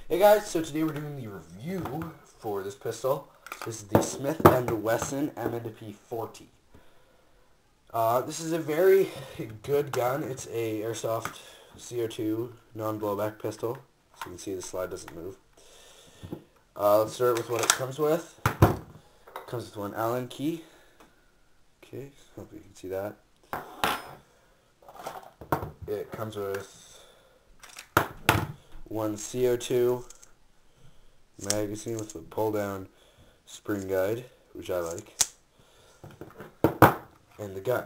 Hey guys, so today we're doing the review for this pistol. This is the Smith & Wesson M&P 40. This is a very good gun. It's a AIRSOFT CO2 non-blowback pistol. So you can see the slide doesn't move. Let's start with what it comes with. It comes with one Allen key. Okay, hope you can see that. It comes with one CO2 magazine with a pull-down spring guide, which I like, and the gun,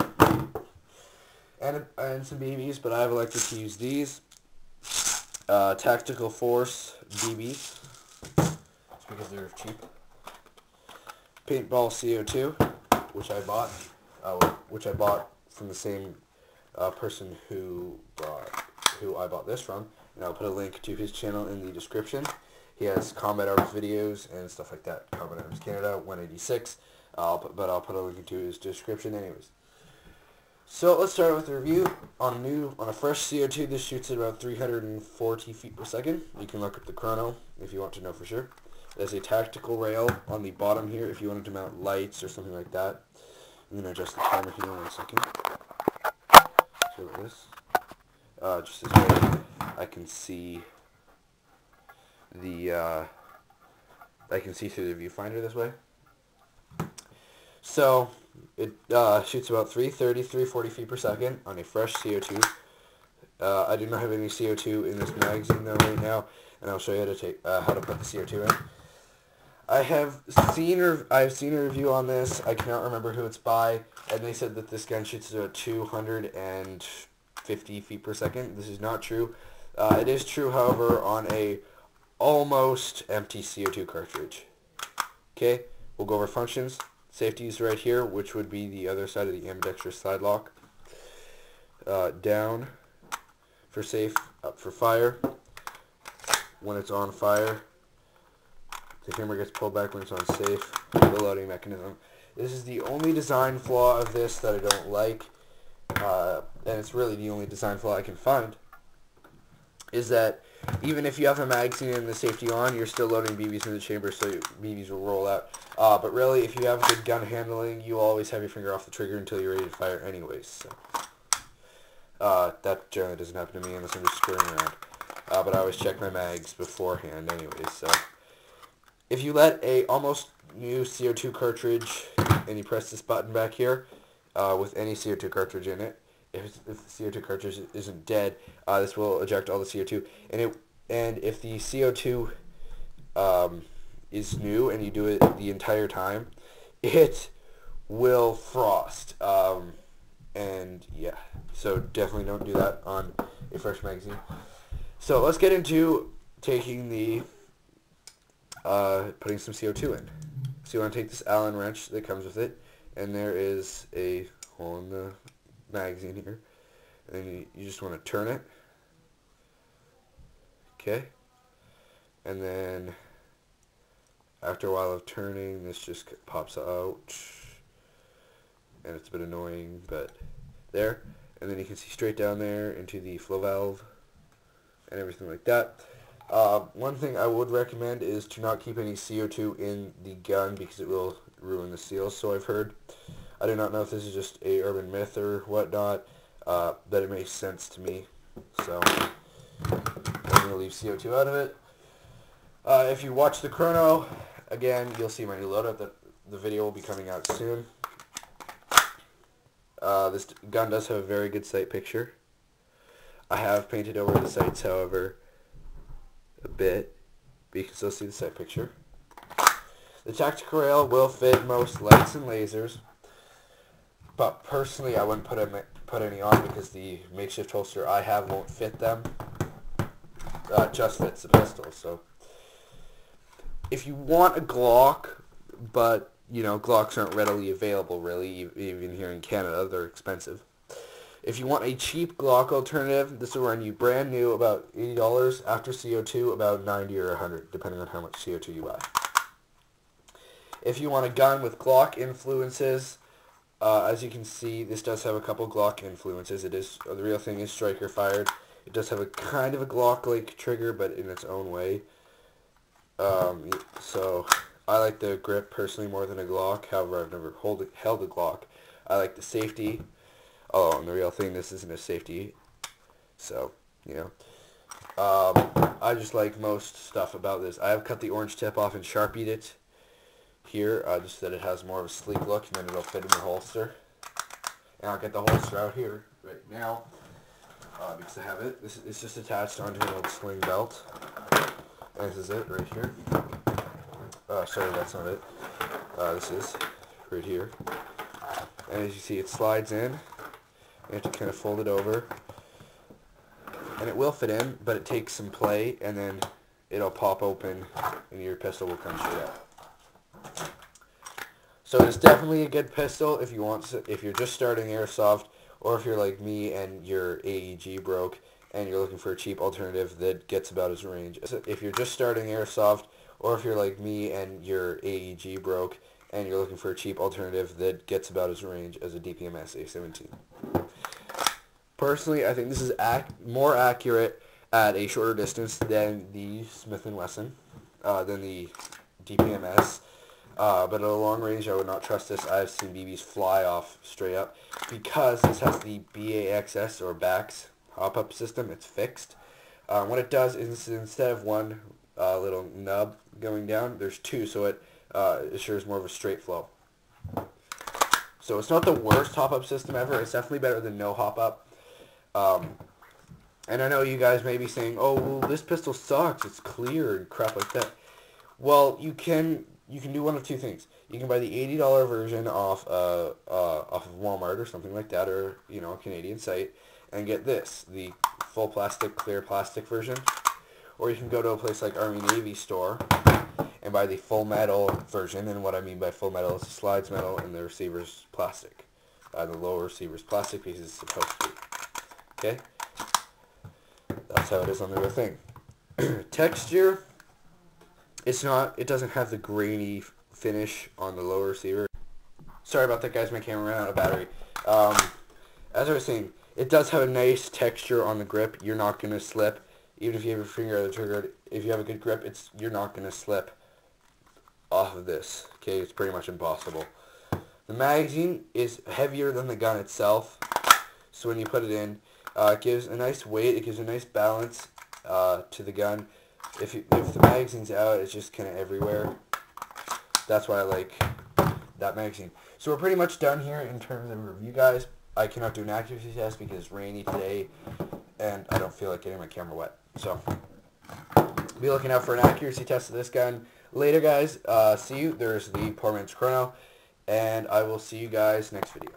and some BBs, but I've elected to use these Tactical Force BBs just because they're cheap. Paintball CO2, which I bought from the same person who I bought this from. And I'll put a link to his channel in the description. He has combat arms videos and stuff like that. Combat Arms Canada 186. But I'll put a link into his description anyways. So let's start with the review. On a fresh CO2, this shoots at about 340 feet per second. You can look up the chrono if you want to know for sure. There's a tactical rail on the bottom here if you wanted to mount lights or something like that. I'm going to adjust the camera here 1 second. So like this. Just this way I can see through the viewfinder this way. So it shoots about 330, 340 feet per second on a fresh CO2. I do not have any CO2 in this magazine though right now, and I'll show you how to put the CO2 in. I've seen a review on this. I cannot remember who it's by, and they said that this gun shoots at about 250 feet per second. This is not true. It is true, however, on a almost empty CO2 cartridge. Okay, we'll go over functions. Safety is right here, which would be the other side of the ambidextrous slide lock. Down for safe, up for fire. When it's on fire, the hammer gets pulled back when it's on safe. The loading mechanism. This is the only design flaw of this that I don't like, and it's really the only design flaw I can find, is that even if you have a magazine and the safety on, you're still loading BBs in the chamber, so BBs will roll out. But really, if you have good gun handling, you always have your finger off the trigger until you're ready to fire anyways. So that generally doesn't happen to me unless I'm just screwing around. But I always check my mags beforehand anyways. So if you let a almost new CO2 cartridge and you press this button back here with any CO2 cartridge in it, if the CO2 cartridge isn't dead, this will eject all the CO2. And if the CO2 is new and you do it the entire time, it will frost. And yeah, so definitely don't do that on a fresh magazine. So let's get into taking putting some CO2 in. So you want to take this Allen wrench that comes with it, and there is a hole in the magazine here, and then you just want to turn it. Okay, and then after a while of turning, this just pops out, and it's a bit annoying, but there. And then you can see straight down there into the flow valve and everything like that. One thing I would recommend is to not keep any CO2 in the gun because it will ruin the seals, so I've heard. I do not know if this is just a urban myth or whatnot, but it makes sense to me, so I'm going to leave CO2 out of it. If you watch the chrono, again, you'll see my new loadout. The video will be coming out soon. This gun does have a very good sight picture. I have painted over the sights, however, a bit, but you can still see the sight picture. The tactical rail will fit most lights and lasers, but personally I wouldn't put any on because the makeshift holster I have won't fit them. Just fits the pistol. So if you want a Glock, but you know Glocks aren't readily available really, even here in Canada, they're expensive. If you want a cheap Glock alternative, this will run you brand new about $80, after CO2 about $90 or $100, depending on how much CO2 you buy. If you want a gun with Glock influences, as you can see, this does have a couple Glock influences. The real thing is striker fired. It does have a kind of a Glock-like trigger, but in its own way. So I like the grip personally more than a Glock. However, I've never held a Glock. I like the safety. Oh, and the real thing, this isn't a safety. So, you know. I just like most stuff about this. I have cut the orange tip off and Sharpied it here, just so that it has more of a sleek look, and then it'll fit in the holster. And I'll get the holster out here right now, because I have it. It's just attached onto an old sling belt. And this is it right here. Sorry, that's not it. This is right here. And as you see, it slides in. You have to kind of fold it over. And it will fit in, but it takes some play, and then it'll pop open, and your pistol will come straight out. So it's definitely a good pistol if you want to, if you're just starting airsoft, or if you're like me and your AEG broke, and you're looking for a cheap alternative that gets about as range. If you're just starting airsoft, or if you're like me and your AEG broke, and you're looking for a cheap alternative that gets about as range as a DPMS A17. Personally, I think this is more accurate at a shorter distance than the Smith & Wesson, than the DPMS. But at a long range, I would not trust this. I've seen BBs fly off straight up because this has the BAXS or BAX hop-up system. It's fixed. What it does is instead of one little nub going down, there's two, so it assures more of a straight flow. So it's not the worst hop-up system ever. It's definitely better than no hop-up. And I know you guys may be saying, oh, well, this pistol sucks, it's clear and crap like that. Well, you can do one of two things. You can buy the $80 version off of Walmart or something like that, or, you know, a Canadian site, and get this, the full plastic, clear plastic version. Or you can go to a place like Army Navy store and buy the full metal version, and what I mean by full metal is the slides metal and the receiver's plastic. The lower receiver's plastic piece is supposed to be. Okay? That's how it is on the real thing. Texture, it doesn't have the grainy finish on the lower receiver. Sorry about that, guys, my camera ran out of battery. As I was saying, it does have a nice texture on the grip. You're not going to slip. Even if you have your finger on the trigger, if you have a good grip, you're not going to slip off of this. Okay, it's pretty much impossible. The magazine is heavier than the gun itself, so when you put it in, it gives a nice weight, it gives a nice balance to the gun. If the magazine's out, it's just kind of everywhere. That's why I like that magazine. So we're pretty much done here in terms of review, guys. I cannot do an accuracy test because it's rainy today, and I don't feel like getting my camera wet. So be looking out for an accuracy test of this gun later, guys. See you. There's the Poor Man's Chrono, and I will see you guys next video.